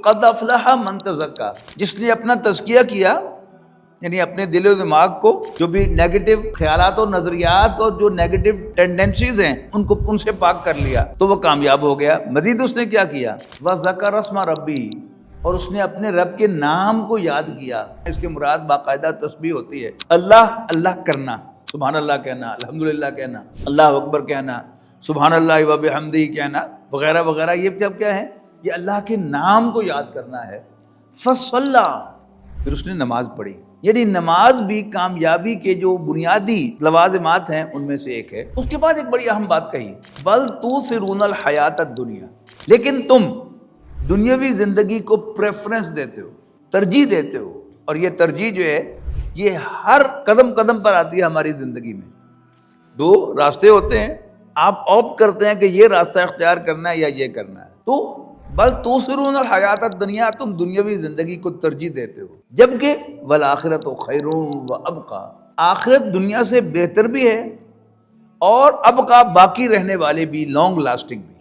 قد افلح من تزکا، جس نے اپنا تزکیہ کیا، یعنی اپنے دل و دماغ کو جو بھی نیگیٹو خیالات اور نظریات اور جو نیگیٹو ٹینڈنسیز ہیں ان سے پاک کر لیا تو وہ کامیاب ہو گیا۔ مزید اس نے کیا کیا؟ وَذَكَرَ اسْمَ رَبِّهِ، اور اس نے اپنے رب کے نام کو یاد کیا۔ اس کے مراد باقاعدہ تسبیح ہوتی ہے، اللہ اللہ کرنا، سبحان اللہ کہنا، الحمدللہ کہنا، اللہ اکبر کہنا، سبحان اللہ و بحمدہ کہنا وغیرہ وغیرہ۔ یہ جب کیا ہے؟ یہ اللہ کے نام کو یاد کرنا ہے۔ فَصَلَّى، پھر اس نے نماز پڑھی۔ یعنی نماز بھی کامیابی کے جو بنیادی لوازمات ہیں ان میں سے ایک ہے۔ اس کے بعد ایک بڑی اہم بات کہی، بل تؤثرون الحیات الدنیا، لیکن تم دنیاوی زندگی کو پریفرنس دیتے ہو، ترجیح دیتے ہو، اور یہ ترجیح جو ہے یہ ہر قدم قدم پر آتی ہے ہماری زندگی میں۔ دو راستے ہوتے ہیں، آپ آپٹ کرتے ہیں کہ یہ راستہ اختیار کرنا ہے یا یہ کرنا ہے۔ تو بل تؤثرون الحیات الدنیا، تم دنیاوی زندگی کو ترجیح دیتے ہو، جبکہ والآخرۃ خیر وابقیٰ، آخرت دنیا سے بہتر بھی ہے اور ابقیٰ باقی رہنے والے بھی، لانگ لاسٹنگ بھی۔